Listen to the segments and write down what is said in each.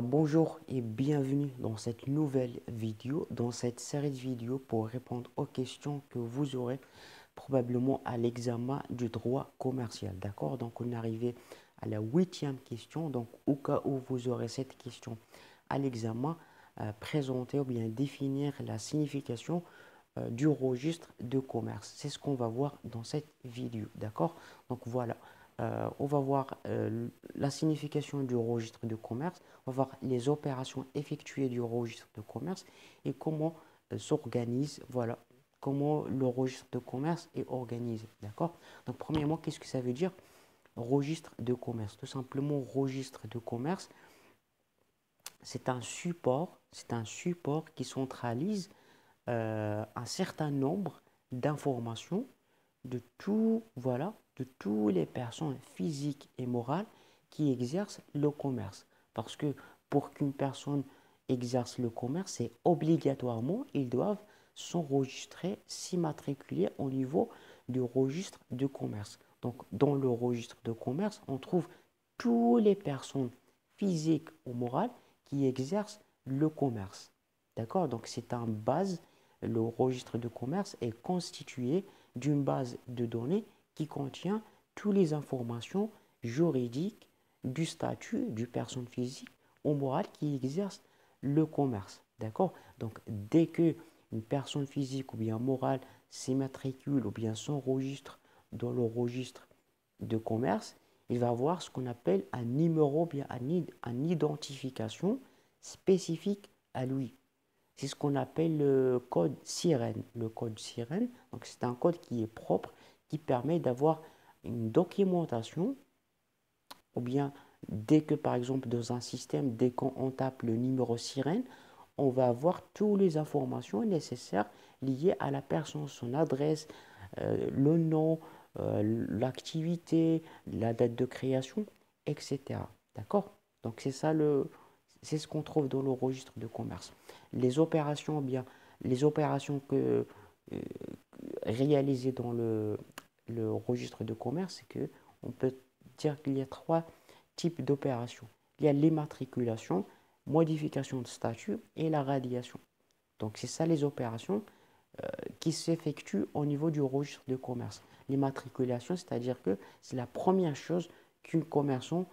Bonjour et bienvenue dans cette nouvelle vidéo, dans cette série de vidéos pour répondre aux questions que vous aurez probablement à l'examen du droit commercial. D'accord? Donc, on est arrivé à la 8e question. Donc, au cas où vous aurez cette question à l'examen, présenter ou bien définir la signification du registre de commerce. C'est ce qu'on va voir dans cette vidéo. D'accord? Donc, voilà. On va voir la signification du registre de commerce, on va voir les opérations effectuées du registre de commerce et comment s'organise, voilà, comment le registre de commerce est organisé. D'accord? Donc, premièrement, qu'est-ce que ça veut dire? Registre de commerce. Tout simplement, registre de commerce, c'est un support qui centralise un certain nombre d'informations de tout, voilà, de toutes les personnes physiques et morales qui exercent le commerce. Parce que pour qu'une personne exerce le commerce, c'est obligatoirement, ils doivent s'enregistrer, s'immatriculer au niveau du registre de commerce. Donc, dans le registre de commerce, on trouve toutes les personnes physiques ou morales qui exercent le commerce. D'accord? Donc, c'est un base, le registre de commerce est constitué d'une base de données qui contient toutes les informations juridiques du statut du personne physique ou morale qui exerce le commerce. D'accord? Donc, dès que une personne physique ou bien morale s'immatricule ou bien s'enregistre dans le registre de commerce, il va avoir ce qu'on appelle un numéro, bien un identification spécifique à lui. C'est ce qu'on appelle le code sirène. Le code sirène, donc c'est un code qui est propre, qui permet d'avoir une documentation, ou bien dès que par exemple dans un système, dès qu'on tape le numéro sirène, on va avoir toutes les informations nécessaires liées à la personne, son adresse, le nom, l'activité, la date de création, etc. D'accord? Donc c'est ce qu'on trouve dans le registre de commerce. Les opérations, bien, les opérations euh, réalisées dans le registre de commerce, c'est que on peut dire qu'il y a trois types d'opérations. Il y a l'immatriculation, modification de statut et la radiation. Donc c'est ça les opérations qui s'effectuent au niveau du registre de commerce. L'immatriculation, c'est-à-dire que c'est la première chose qu'un commerçant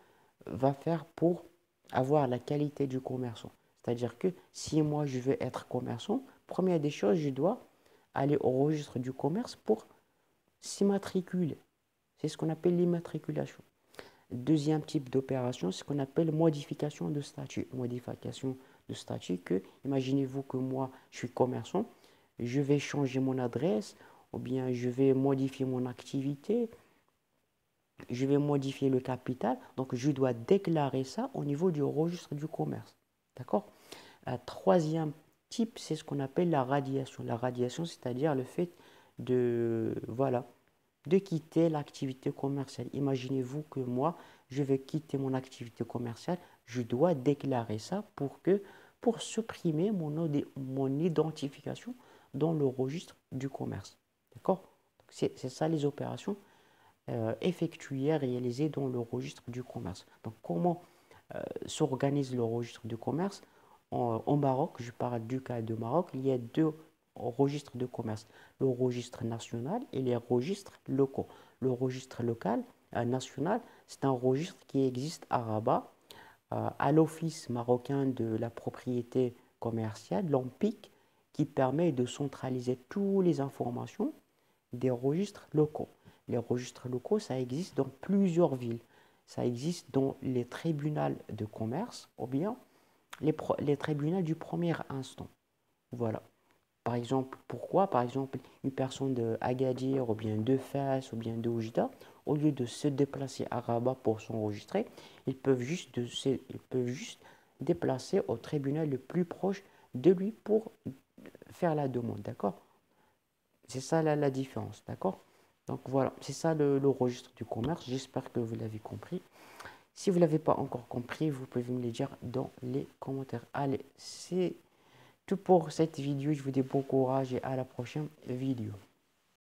va faire pour avoir la qualité du commerçant. C'est-à-dire que si moi je veux être commerçant, première des choses, je dois aller au registre du commerce pour s'immatriculer. C'est ce qu'on appelle l'immatriculation. Deuxième type d'opération, c'est ce qu'on appelle modification de statut. Modification de statut que, imaginez-vous que moi, je suis commerçant, je vais changer mon adresse, ou bien je vais modifier mon activité, je vais modifier le capital, donc je dois déclarer ça au niveau du registre du commerce. D'accord? Troisième type, c'est ce qu'on appelle la radiation. La radiation, c'est-à-dire le fait de, voilà, de quitter l'activité commerciale. Imaginez-vous que moi, je vais quitter mon activité commerciale, je dois déclarer ça pour supprimer mon identification dans le registre du commerce. D'accord? C'est ça les opérations effectuées, réalisées dans le registre du commerce. Donc, comment s'organise le registre du commerce? Au Maroc, je parle du cas de Maroc, il y a deux registres de commerce, le registre national et les registres locaux. Le registre local, national, c'est un registre qui existe à Rabat, à l'Office marocain de la propriété commerciale, l'OMPIC, qui permet de centraliser toutes les informations des registres locaux. Les registres locaux, ça existe dans plusieurs villes. Ça existe dans les tribunaux de commerce ou bien les tribunaux du premier instant. Voilà. Par exemple, pourquoi? Par exemple, une personne de Agadir ou bien de Fès ou bien de Oujda, au lieu de se déplacer à Rabat pour s'enregistrer, ils peuvent juste déplacer au tribunal le plus proche de lui pour faire la demande. D'accord? C'est ça la différence. D'accord? Donc voilà, c'est ça le registre du commerce. J'espère que vous l'avez compris. Si vous ne l'avez pas encore compris, vous pouvez me le dire dans les commentaires. Allez, c'est tout pour cette vidéo. Je vous dis bon courage et à la prochaine vidéo.